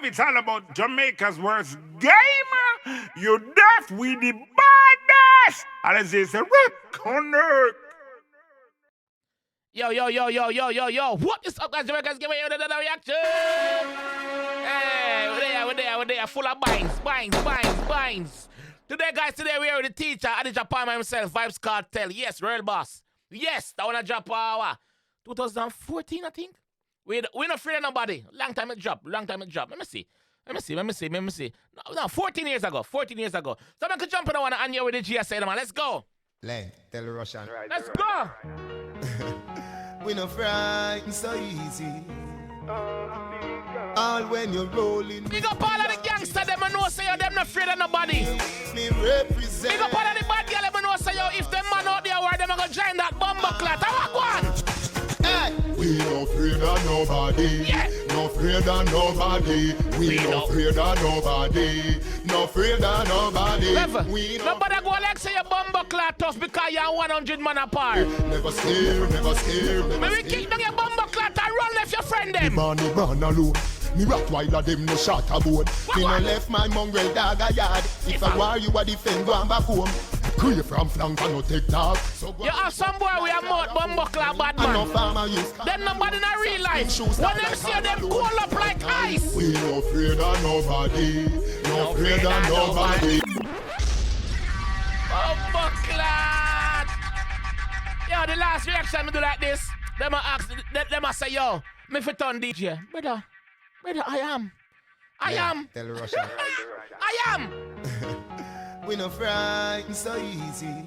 it's all about Jamaica's worst game. You deaf, we the baddest. And as they say, connect. Yo. What is up, guys? Jamaica's giving you another reaction. Hey, we're there. Full of binds. Today, guys, we are with the teacher. I did Japan myself, Vybz Cartel. Yes, real boss. Yes, that one I drop 2014, I think. We're not afraid of nobody. Long time it drop. Let me see. No, 14 years ago. So I could jump in the one and you with the GSA, man. Let's go. Len, tell the Russian. Let's go. We no frightened so easy. All when you're rolling. Big up all of the gangsters, them know say you them not afraid of nobody. Me represent. Big up all of the bad girl, them know say you if them man out there were them gonna join that bomber clat. I walk one. Hey. We no afraid of nobody. Yeah. No afraid of nobody. We no afraid of nobody. No afraid of nobody. Nobody go like say you bomber clat tough because you're 100 man apart. Never scared. Maybe kick down your bomber clat and run left your friend them. Man alone. Me Rottweiler them no shot a board. Me no left my mongrel dog a yard. If I war you a defend, go and back home. Creep from flank and no take talk. So you have some boy we have more bumbuckler bad man. No farmer use. Them nobody not real life. When them see them cool up like ice. We no afraid of nobody. No afraid of nobody. Bumbuckler. Yo, the last reaction me do like this. Them a ask. Them a say yo. Me fit on DJ. Brother, I am. Tell the Russian. I am. We no frightened so easy.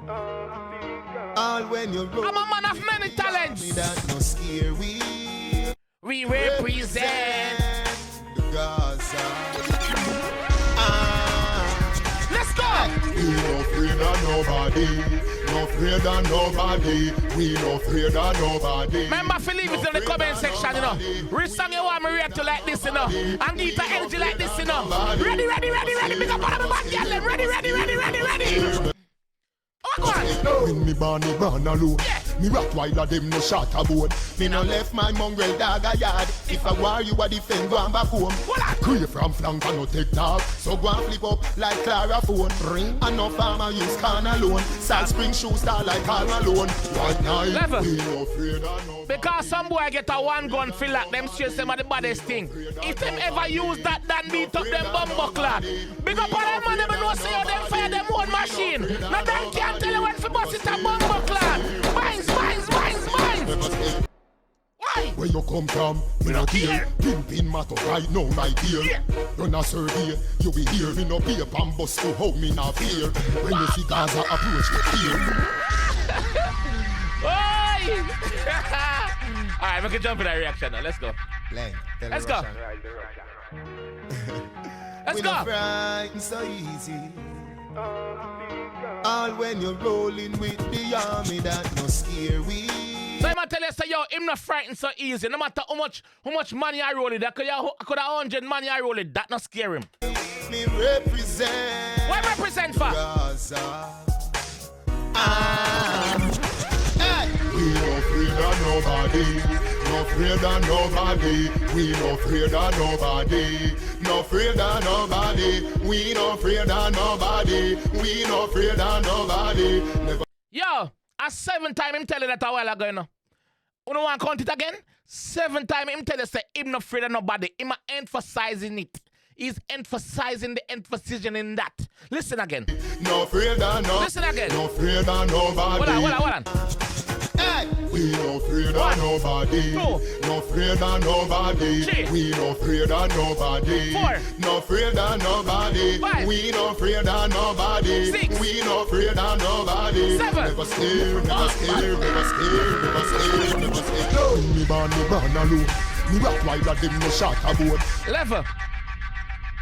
All when you're rolling. I'm a man of many talents. Me that no scare we represent the Gaza. Let's go. We no afraid of nobody. No afraid of nobody. We no afraid of nobody. Remember to leave it in the comment section, you know. Which song you want me react to like this, you know. And give it energy like this, you know. Ready. Big up all of my bad girl. Ready. Oh, go on. When me born alone. Yeah. Me Rottweiler them no shot a board. Me no left my mongrel dog a yard. If I war you a defend, go and back home. Creep from flank and no take talk. So go and flip up like Clara phone. Ring and no farmer use can alone. Salt spring shoes star like Al Malone. Right now, Level. we no afraid of nobody. Because some boy get a one gun feel like them chase them are the baddest thing. If them ever use that, then beat up them bumbuckler. Big up all them man, them know say how them fire them own machine. No them can't tell you when to bust it a bumbuckler. Mines. Why? Where you come from? Me not here. Pimpin' matter right now, my dear. Yeah. You're not survey. You be here. Me no paper and bust to how me not fear. When you see Gaza approach me here. Oi! Alright, we can jump in that reaction now. Let's go. Let's go. Let's We go. no frightened so easy. All when you're rolling with the army that no scare we. So I'm tell you, say yo, him not frightened so easy. No matter how much money I roll it, that could have 100 money I roll it, that not scare him. Me represent. What represent for? Gaza. Hey. We no afraid of nobody. No afraid of nobody. We no afraid of nobody. No afraid of nobody. We no afraid of nobody. We no afraid of nobody. Never. Yo, a 7 time him tell you that a while ago, you know. You don't want to count it again? 7 time him tell you say him not afraid of nobody. Him emphasizing it. He's emphasizing the emphasis in that. Listen again. No afraid of no. Listen again. No afraid of nobody. Hold on. Hey. We no afraid of nobody. 2. No afraid of nobody. 3. We no afraid of nobody. 4. No afraid of nobody. 5. We no afraid of nobody. 6. We no afraid of nobody. 7. Never scared. No, me born alone. Me Rottweiler them no shot a board. Level.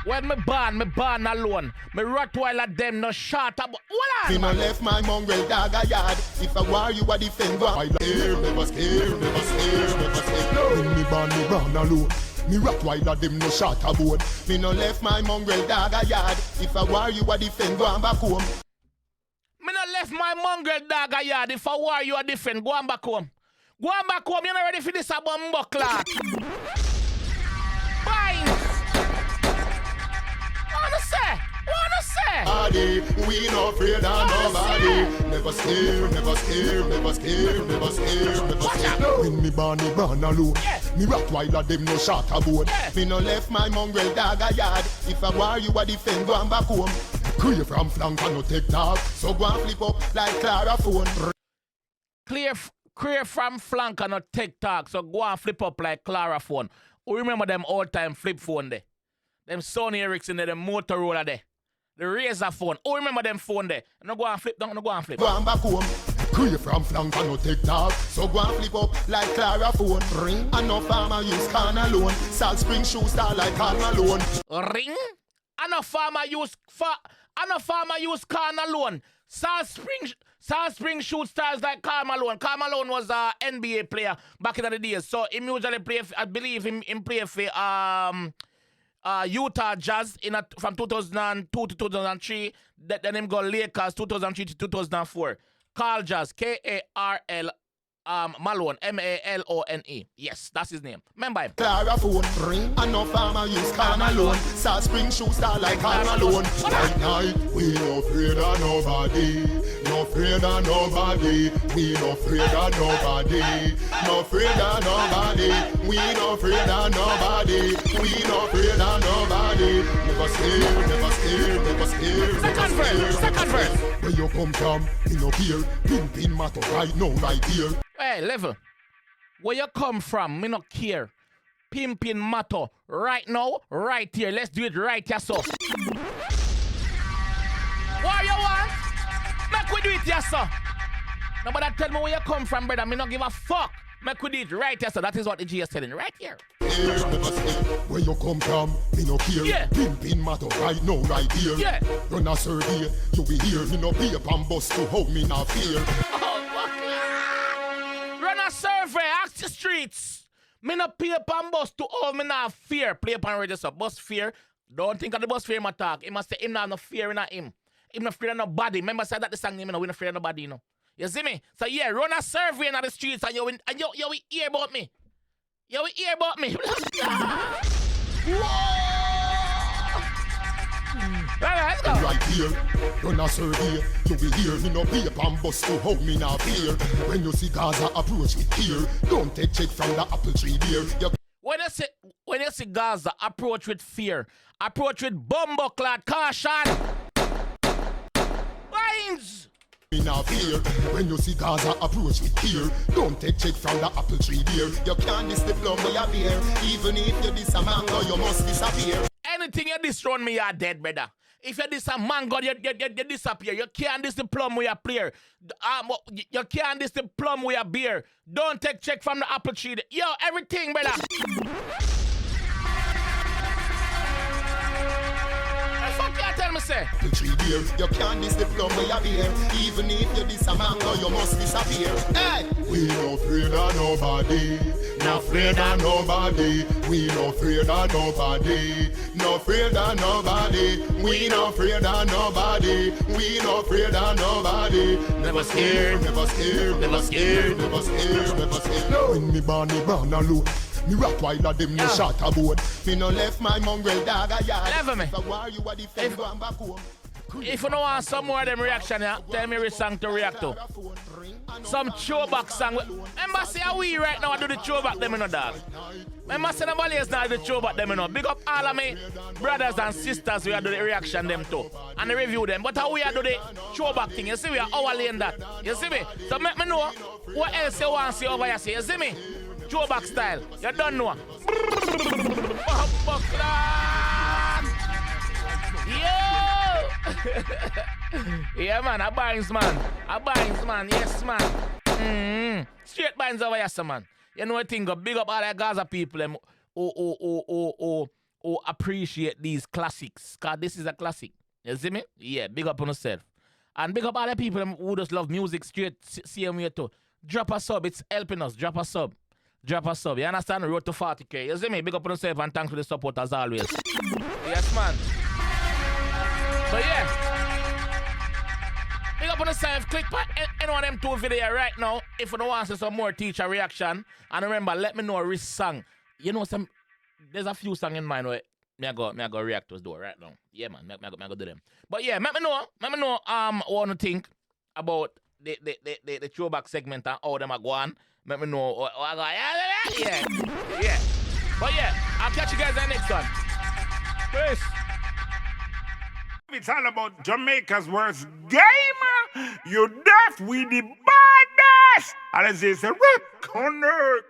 When me born alone. Me Rottweiler them no shot about. Me Hold no on. left my mongrel dog a yard. If I war you a defend, go and never scared. When me born alone. Me Rottweiler them no shot a board. Me no left my mongrel dog a yard. If I war you a defend, go and back home. Me no left my mongrel dog a yard. If I war you a different, go on back home. You're not ready for this a bumbuckler. Binds. Body, we no afraid of nobody. Never scared, never scared, never scared, never scared, never scared. When me born alone. Me Rottweiler them no shot aboard. Me no left my mongrel dog a yard. If I war you a defend, go and back home. Clear from flank and no take talk. So go and flip up like Clara phone. Clear from flank and not take talk, so go and flip up like Clara phone. Who remember them old time flip phone there? Them Sony Ericsson there, them Motorola there. The Razor phone. Who remember them phone there? No go and flip, no go and flip. Go and back home. Clear from flank and no take talk. So go and flip up like Clara phone. Ring and no farmer use can alone. Salt Spring shoe star like Carl Malone. Ring? And no farmer use can alone. Salt Spring shoot stars like Karl Malone. Karl Malone was an NBA player back in the days. So he usually play, I believe him play for Utah Jazz from 2002 to 2003. Then him go Lakers 2003 to 2004. Karl Jazz, Karl Malone, Malone. Yes, that's his name. Remember him. Clara phone ring and no farmer use can alone. Salt Spring shoe star like Carl Malone. Right night, we no afraid of nobody. No afraid of nobody. We no afraid of nobody. No afraid of nobody. We no afraid of nobody. We no afraid of nobody. Never scared, never scared, never scared. Second verse. Where you come from, me no care. Pin matter right now, right here. Hey, level. Where you come from, me not care. Pimpin matter right now, right here. Let's do it right here, so. What you want? Make we do it, yes, sir. Nobody tell me where you come from, brother. Me not give a fuck. Make we do it right here, sir. That is what the G is telling. Right here. Where you come from, me no care. Yeah. Pin matter right now, right here. Yeah. Run a survey, you be here. Me no pay up and bust to hold me not fear. Run a survey, ask the streets. Me no pay up and bus to all me not fear. Play up and register. Bus fear. Don't think of the bus fear him attack. He must say him not no fear in him. Him not fear of nobody. Remember say that the song him no we no fear of nobody, you know. You see me? So yeah, run a survey in the streets and you will hear about me. You will hear about me. Whoa! Let's go. Right here, run a survey, you be here. Me no pay up and bust to hold me not fear. When you see Gaza approach with fear, don't take check from the apple tree there. When you see Gaza approach with fear, approach with bumbleclad caution. Lines. Me not fear. When you see Gaza approach with fear, don't take check from the apple tree there. You can't diss the plum with your beer. Even if you diss a mango, you must disappear. Anything you diss round me, you're dead, brother. If you diss a mango, you disappear. You can't diss the plum with your player. You can't diss the plum with your beer. Don't take check from the apple tree. Yo, everything, brother. Fuck you, tell me, say. The tree beer, you can't diss the plum with your beer. Even if you diss a mango, you must disappear. Hey! We no afraid of nobody. No afraid of nobody. We no afraid of nobody. No afraid of nobody. We no afraid of nobody. We no afraid of nobody. Never scared. Never scared. Never scared. Never scared. Never scared. When me born alone. Me Rottweiler them no shot aboard. Me no left my mongrel dog a yard. Level me. If I war you a defend, go and back home. If you don't want some more of them reaction, yeah, tell me which song to react to. Some throwback song. Remember say how we right now I do the throwback them, you know, dog. Remember say nobody else now do the throwback them, you know. Big up all of me brothers and sisters we are do the reaction them too. And the review them. But how we are do the throwback thing, you see we are hourly in that. You see me? So make me know what else you want to see over here. See, you see me? Throwback style. You don't know. Yo! Yeah, man, a binds, man. A binds, man. Yes, man. Straight binds over here, sir, man. You know what thing? Big up all the Gaza people who appreciate these classics. Because this is a classic. You see me? Yeah, big up on yourself. And big up all the people who just love music straight, same way too. Drop a sub. It's helping us. Drop a sub. Drop a sub. You understand? Road to 40K. You see me? Big up on yourself and thanks for the support as always. Yes, man. So yeah, big up on yourself. Click on any one of them two videos right now if you don't want to see some more teacher reaction. And remember, let me know which song. You know, there's a few songs in mind where Me I go react to his door right now. Yeah, man. Me I go do them. But yeah, let me know what you think about the throwback segment and how them are going. Let me know. Yeah. But yeah, I'll catch you guys in the next one. Peace. It's all about Jamaica's worst game. You deaf, we the baddest. And as they say, connect.